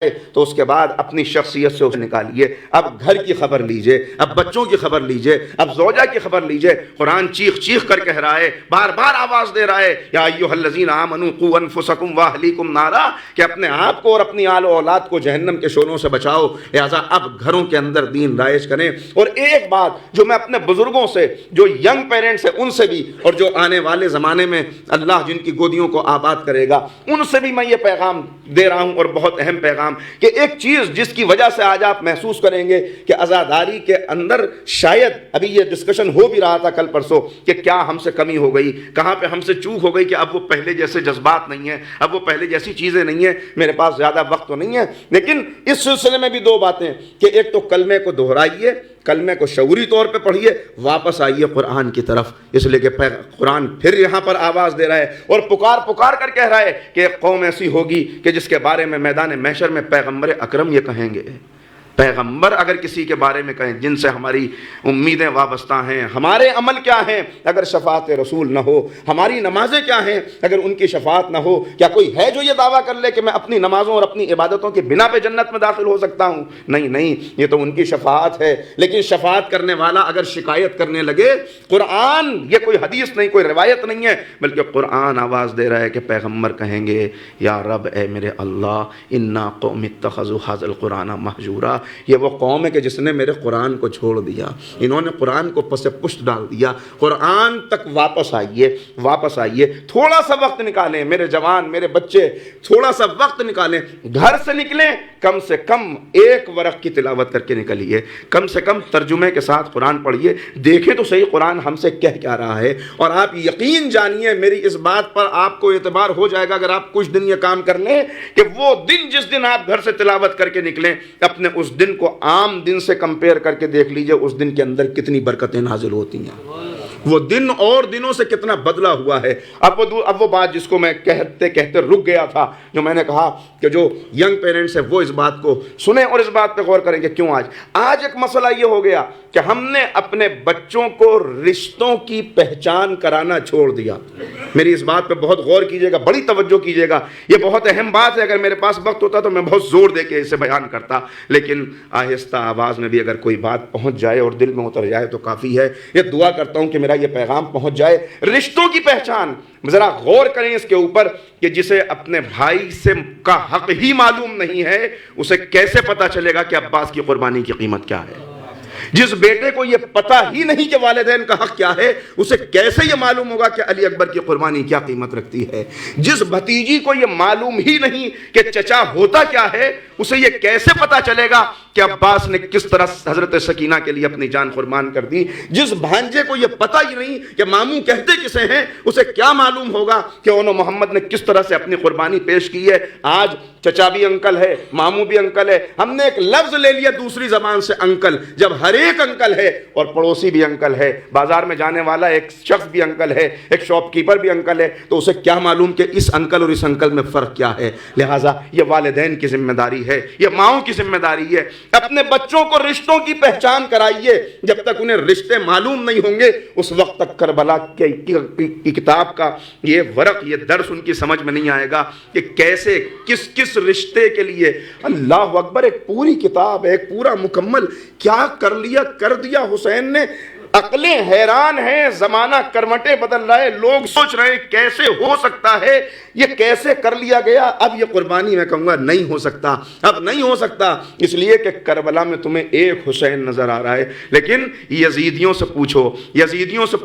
تو اس کے بعد اپنی شخصیت سے اسے نکالیے. اب گھر کی خبر لیجئے, اب بچوں کی خبر لیجئے, اب زوجہ کی خبر لیجئے. قرآن چیخ چیخ کر کہہ رہا ہے, بار بار آواز دے رہا ہے, یا ایھا الذین آمنوا قوا انفسکم واہلیکم نارا, کہ اپنے آپ کو اور اپنی آل و اولاد کو جہنم کے شعلوں سے بچاؤ. لہذا اب گھروں کے اندر دین رائج کریں. اور ایک بات جو میں اپنے بزرگوں سے, جو ینگ پیرنٹس ہیں ان سے بھی, اور جو آنے والے زمانے میں اللہ جن کی گودیوں کو آباد کرے گا ان سے بھی میں یہ پیغام دے رہا ہوں, اور بہت اہم پیغام, کہ ایک چیز جس کی وجہ سے آج آپ محسوس کریں گے کہ عزاداری کے اندر شاید ابھی یہ ڈسکشن ہو بھی رہا تھا کل پرسوں کہ کیا ہم سے کمی ہو گئی, کہاں پہ ہم سے چوک ہو گئی, کہ اب وہ پہلے جیسے جذبات نہیں ہیں, اب وہ پہلے جیسی چیزیں نہیں ہیں. میرے پاس زیادہ وقت تو نہیں ہے, لیکن اس سلسلے میں بھی دو باتیں, کہ ایک تو کلمے کو دہرائیے, کلمے کو شعوری طور پہ پڑھیے, واپس آئیے قرآن کی طرف, اس لیے کہ قرآن پھر یہاں پر آواز دے رہا ہے اور پکار کر کہہ رہا ہے کہ ایک قوم ایسی ہوگی کہ جس کے بارے میں میدان محشر میں پیغمبر اکرم یہ کہیں گے. پیغمبر اگر کسی کے بارے میں کہیں جن سے ہماری امیدیں وابستہ ہیں, ہمارے عمل کیا ہیں اگر شفاعت رسول نہ ہو, ہماری نمازیں کیا ہیں اگر ان کی شفاعت نہ ہو, کیا کوئی ہے جو یہ دعویٰ کر لے کہ میں اپنی نمازوں اور اپنی عبادتوں کی بنا پہ جنت میں داخل ہو سکتا ہوں؟ نہیں, یہ تو ان کی شفاعت ہے. لیکن شفاعت کرنے والا اگر شکایت کرنے لگے, قرآن, یہ کوئی حدیث نہیں, کوئی روایت نہیں ہے, بلکہ قرآن آواز دے رہا ہے کہ پیغمبر کہیں گے, یا رب اے میرے اللہ, انا قوم اتخذوا ھذا القرآن مہجورا, یہ وہ قوم ہے کہ جس نے میرے قرآن کو چھوڑ دیا, انہوں نے قرآن کو پس پشت ڈال دیا. قرآن تک واپس آئیے, تھوڑا سا وقت نکالیں, میرے جوان, میرے بچے, تھوڑا سا وقت نکالیں, گھر سے نکلیں, کم سے کم ایک ورق کی تلاوت کر کے نکلیے, کم سے کم ترجمے کے ساتھ قرآن پڑھیے, دیکھیں تو صحیح قرآن ہم سے کہہ کیا رہا ہے. اور آپ یقین جانیے, میری اس بات پر آپ کو اعتبار ہو جائے گا اگر آپ کچھ دن یہ کام کر لیں, کہ وہ دن جس دن آپ گھر سے تلاوت کر کے نکلیں, اپنے اس دن کو عام دن سے کمپیئر کر کے دیکھ لیجئے اس دن کے اندر کتنی برکتیں نازل ہوتی ہیں, وہ دن اور دنوں سے کتنا بدلا ہوا ہے. اب وہ بات جس کو میں کہتے کہتے رک گیا تھا, جو میں نے کہا کہ جو ینگ پیرنٹس ہیں وہ اس بات کو سنیں اور اس بات پہ غور کریں کہ کیوں آج ایک مسئلہ یہ ہو گیا کہ ہم نے اپنے بچوں کو رشتوں کی پہچان کرانا چھوڑ دیا. میری اس بات پہ بہت غور کیجئے گا, بڑی توجہ کیجئے گا, یہ بہت اہم بات ہے. اگر میرے پاس وقت ہوتا تو میں بہت زور دے کے اسے بیان کرتا, لیکن آہستہ آواز میں بھی اگر کوئی بات پہنچ جائے اور دل میں اتر جائے تو کافی ہے. یہ دعا کرتا ہوں کہ میرا یہ پیغام پہنچ جائے. رشتوں کی پہچان, ذرا غور کریں اس کے اوپر کہ جسے اپنے بھائی سے کا حق ہی معلوم نہیں ہے, اسے کیسے پتا چلے گا کہ عباس کی قربانی کی قیمت کیا ہے؟ جس بیٹے کو یہ پتہ ہی نہیں کہ والدین کا حق کیا ہے, اسے کیسے یہ معلوم ہوگا کہ علی اکبر کی قربانی کیا قیمت رکھتی ہے؟ جس بھتیجی کو یہ معلوم ہی نہیں کہ چچا ہوتا کیا ہے, اسے یہ کیسے پتا چلے گا کہ عباس نے کس طرح حضرت سکینہ کے لیے اپنی جان قربان کر دی؟ جس بھانجے کو یہ پتہ ہی نہیں کہ ماموں کہتے کسے ہیں, اسے کیا معلوم ہوگا کہ اونو محمد نے کس طرح سے اپنی قربانی پیش کی ہے؟ آج چچا بھی انکل ہے, ماموں بھی انکل ہے, ہم نے ایک لفظ لے لیا دوسری زبان سے انکل, جب ہر ایک انکل ہے اور پڑوسی بھی انکل ہے, بازار میں جانے والا ایک شخص بھی انکل ہے, ایک شاپ کیپر بھی انکل ہے, تو اسے کیا معلوم کہ اس انکل اور اس انکل میں فرق کیا ہے؟ لہٰذا یہ والدین کی ذمہ داری ہے, یہ ماؤں کی ذمہ داری ہے. اپنے بچوں کو رشتوں کی پہچان کرائیے. جب تک انہیں رشتے معلوم نہیں ہوں گے, اس وقت تک کربلا کی کتاب کا یہ ورق, یہ درس ان کی سمجھ میں نہیں آئے گا کہ کیسے کس رشتے کے لیے. اللہ اکبر, ایک پوری کتاب, ایک پورا مکمل, کیا کر دیا حسین نے. عقلیں حیران ہیں, زمانہ کروٹیں بدل رہا ہے, لوگ سوچ رہے ہیں کیسے ہو سکتا ہے, یہ کیسے کر لیا گیا. اب یہ قربانی میں کہوں گا نہیں ہو سکتا, اب نہیں ہو سکتا, اس لیے کہ کربلا میں تمہیں ایک حسین نظر آ رہا ہے, لیکن یزیدیوں سے پوچھو, یزیدیوں سے